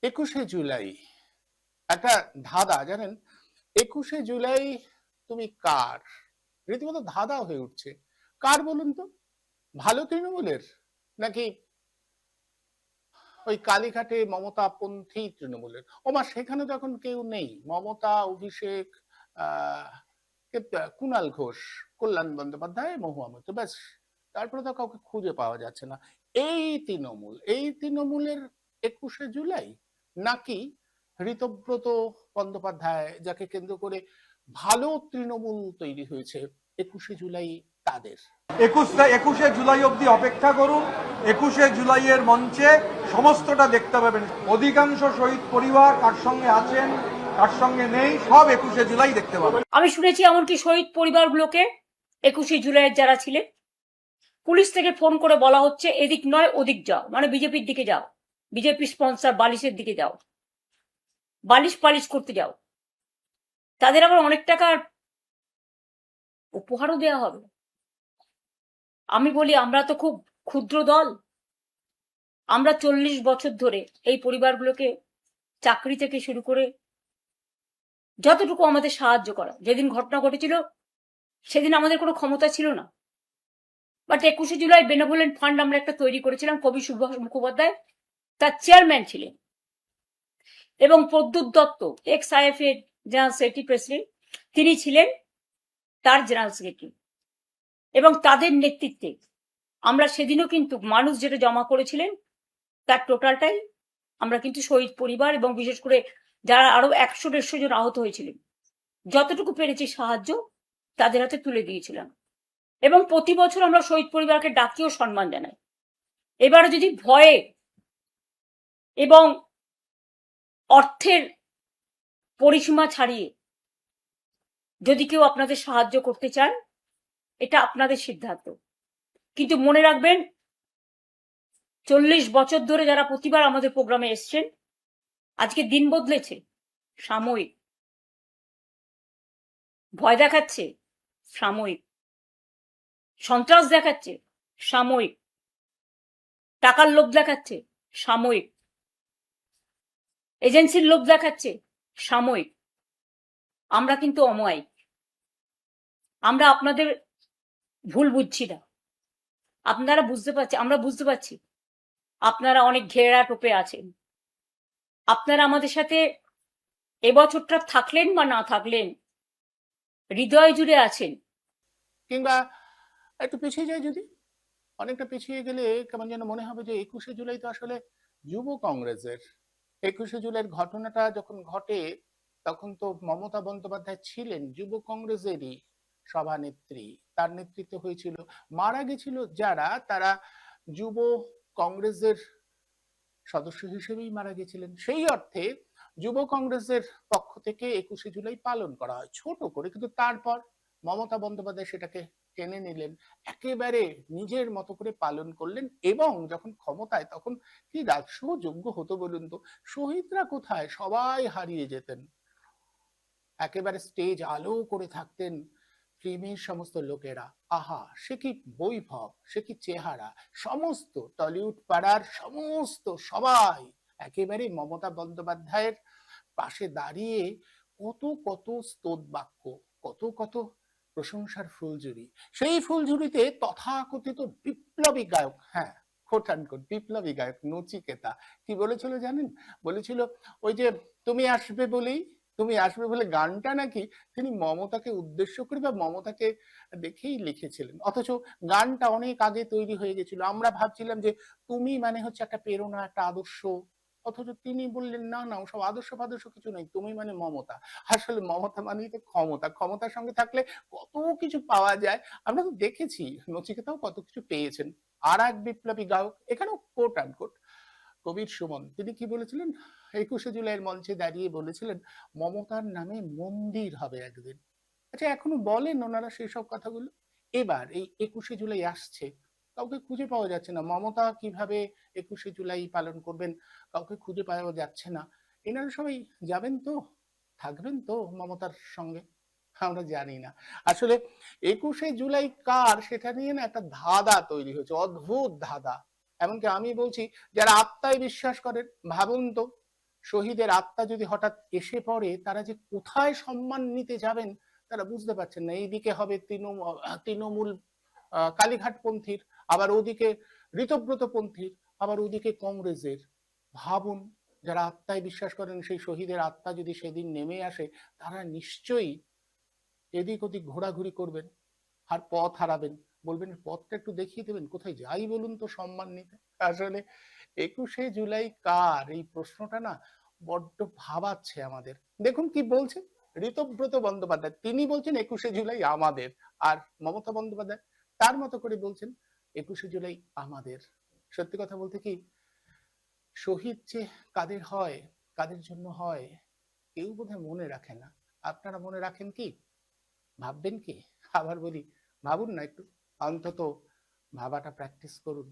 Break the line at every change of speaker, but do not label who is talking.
21শে জুলাই একটা ধাঁধা, জানেন? 21শে জুলাই তুমি কার? রীতিমতো ধাঁধা হয়ে উঠছে। কার বলুন তো? ভালো তৃণমূলের, নাকি ওই কালীঘাটে মমতাপন্থী তৃণমূলের? ওমা, সেখানে তো এখন কেউ নেই। মমতা, অভিষেক, আহ কুণাল ঘোষ, কল্যাণ বন্দ্যোপাধ্যায়, মহুয়া মৈত্র, ব্যাস। তারপরে তো কাউকে খুঁজে পাওয়া যাচ্ছে না। এই তৃণমূলের 21শে জুলাই, নাকি ঋতব্রত বন্দ্যোপাধ্যায়, যাকে কেন্দ্র করে ভালো তৃণমূল তৈরি হয়েছে, 21শে জুলাই তাদের?
21শে জুলাই অবধি অপেক্ষা করুন। 21শে জুলাইয়ের মঞ্চে সমস্তটা দেখতে পাবেন। অধিকাংশ শহীদ পরিবার কার সঙ্গে আছেন, কার সঙ্গে নেই, সব 21শে জুলাই দেখতে পাবেন।
আমি শুনেছি এমনকি শহীদ পরিবারগুলোকে 21শে জুলাইয়ের যারা ছিলেন, পুলিশ থেকে ফোন করে বলা হচ্ছে এদিক নয় ওদিক যাও, মানে বিজেপির দিকে যাও, বিজেপি স্পন্সর বালিশের দিকে যাও, বালিশ পালিশ করতে যাও। তাদের আবার অনেক টাকার উপহারও দেওয়া হবে। আমি বলি, আমরা তো খুব ক্ষুদ্র দল। আমরা 40 বছর ধরে এই পরিবারগুলোকে চাকরি থেকে শুরু করে যতটুকু আমাদের সাহায্য করা, যেদিন ঘটনা ঘটেছিল সেদিন আমাদের কোনো ক্ষমতা ছিল না, বাট 21শে জুলাই বেনেভোলেন্ট ফান্ড আমরা একটা তৈরি করেছিলাম। কবি সুভাষ মুখোপাধ্যায় তার চেয়ারম্যান ছিলেন, এবং প্রদ্যুৎ দত্ত, এক্স আইএফ এর জেনারেল সেক্রেটারি প্রেসিডেন্ট, তিনি ছিলেন তার জেনারেল সেক্রেটারি। এবং তাদের নেতৃত্বে আমরা সেদিনও কিন্তু মানুষ যেটা জমা করেছিলেন তার টোটালটাই আমরা কিন্তু শহীদ পরিবার এবং বিশেষ করে যারা আরো 100-150 জন আহত হয়েছিলেন, যতটুকু পেরেছি সাহায্য তাদের হাতে তুলে দিয়েছিলাম। এবং প্রতি বছর আমরা শহীদ পরিবারকে ডাকিও সম্মান জানাই। এবারে যদি ভয়ে এবং অর্থের পরিসীমা ছাড়িয়ে যদি কেউ আপনাদের সাহায্য করতে চান, এটা আপনাদের সিদ্ধান্ত। কিন্তু মনে রাখবেন, 40 বছর ধরে যারা প্রতিবার আমাদের প্রোগ্রামে এসছেন, আজকে দিন বদলেছে, সাময়িক। ভয় দেখাচ্ছে, সাময়িক। সন্ত্রাস দেখাচ্ছে, সাময়িক। টাকার লোভ দেখাচ্ছে, সাময়িক। এজেন্সির লোভ দেখাচ্ছে, সাময়িক। আমরা কিন্তু অমায়িক। আমরা আপনাদের ভুল বুঝছি না, আপনারা বুঝতে পারছি, আমরা বুঝতে পারছি আপনারা অনেক ঘেরা টোপে আছেন। আপনারা আমাদের সাথে এবছরটা থাকলেন বা না থাকলেন, হৃদয় জুড়ে আছেন।
কিংবা একটু পিছিয়ে যায় যদি, অনেকটা পিছিয়ে গেলে কেমন যেন মনে হবে যে 21শে জুলাই তো আসলে যুব কংগ্রেসের। 21শে জুলাইয়ের ঘটনাটা যখন ঘটে, তখন তো মমতা বন্দ্যোপাধ্যায় ছিলেন যুব কংগ্রেসেরই সভানেত্রী। তার নেতৃত্ব হয়েছিল। মারা গেছিল যারা, তারা যুব কংগ্রেসের সদস্য হিসেবেই মারা গেছিলেন। সেই অর্থে যুব কংগ্রেসের পক্ষ থেকে 21শে জুলাই পালন করা হয় ছোট করে, কিন্তু তারপর মমতা বন্দ্যোপাধ্যায় সেটাকে টেনে নিলেন, একেবারে নিজের মতো করে পালন করলেন। এবং যখন ক্ষমতায়, তখন কি রাজসযোগ্য হতো বলুন তো? শহীদরা কোথায়? সবাই হারিয়ে যেতেন। একেবারে স্টেজ আলো করে থাকতেন ফিল্মের সমস্ত লোকেরা। আহা, সে কি বৈভব, সে কি চেহারা! সমস্ত টলিউড পাড়ার সমস্ত সবাই একেবারে মমতা বন্দ্যোপাধ্যায়ের পাশে দাঁড়িয়ে কত কত স্তোত বাক্য, কত কত প্রশংসার ফুলঝুরি। সেই ফুলঝুরিতে তথাকথিত বিপ্লবী গায়ক, হ্যাঁ, কোট আনকোট বিপ্লবী গায়ক নচিকেতা কি বলেছিল জানেন? বলেছিল ওই যে তুমি আসবে বলেই, তুমি আসবে বলে গানটা নাকি তিনি মমতাকে উদ্দেশ্য করে বা মমতাকে দেখেই লিখেছিলেন, অথচ গানটা অনেক আগে তৈরি হয়ে গেছিল। আমরা ভাবছিলাম যে তুমি মানে হচ্ছে একটা প্রেরণা, একটা আদর্শ, অথচ তিনি বললেন না না, ওসব আদর্শ ফাদর্শ কিছু নেই, তুমি মানে মমতা। আসলে মমতা মানেই তো ক্ষমতা, ক্ষমতার সঙ্গে থাকলে কত কিছু পাওয়া যায়। আমরা তো দেখেছি নচিকেতাও কত কিছু পেয়েছেন। আর এক বিপ্লবী গায়ক, এখানেও কোট আনকোট কবির সুমন, তিনি কি বলেছিলেন? 21শে জুলাইয়ের মঞ্চে দাঁড়িয়ে বলেছিলেন মমতার নামে মন্দির হবে একদিন। আচ্ছা, এখনো বলেন ওনারা সেই সব কথাগুলো? এবার এই 21শে জুলাই আসছে, কাউকে খুঁজে পাওয়া যাচ্ছে না। মমতা কিভাবে 21শে জুলাই পালন করবেন, কাউকে খুঁজে পাওয়া যাচ্ছে না। এনারা সবাই যাবেন তো, থাকবেন তো মমতার সঙ্গে? আমরা জানি না। আসলে 21শে জুলাই কার, সেটা নিয়ে না একটা ধাঁধা তৈরি হয়েছে, অদ্ভুত ধাঁধা। এমনকি আমি বলছি, যারা আত্মায় বিশ্বাস করেন, ভাবুন তো, শহীদের আত্মা যদি হঠাৎ এসে পড়ে, তারা যে কোথায় সম্মান নিতে যাবেন তারা বুঝতে পারছেন না। এইদিকে হবে তৃণমূল কালীঘাট পন্থীর, আবার ওদিকে ঋতব্রত পন্থীর, আবার ওদিকে কংগ্রেসের। ভাবুন, যারা আত্মায় বিশ্বাস করেন সেই শহীদের আত্মা যদি সেদিন নেমে আসে, তারা নিশ্চয়ই এদিক ওদিক ঘোরাঘুরি করবেন, আর পথ হারাবেন, বলবেন পথটা একটু দেখিয়ে দেবেন, কোথায় যাই বলুন তো সম্মান নিতে। আসলে 21শে জুলাই কার, এই প্রশ্নটা না বড্ড ভাবাচ্ছে আমাদের। দেখুন কি বলছেন ঋতব্রত বন্দ্যোপাধ্যায়, তিনি বলছেন 21শে জুলাই আমাদের, আর মমতা বন্দ্যোপাধ্যায় তার মতো করে বলছেন 21শে জুলাই আমাদের। সত্যি কথা বলতে কি, শহীদ যে কাদের হয়, কাদের জন্য হয়, কেউ বোধহয় মনে রাখে না। আপনারা মনে রাখেন কি? ভাববেন কি? আবার বলি, ভাবুন না একটু, অন্তত ভাবাটা প্র্যাকটিস করুন।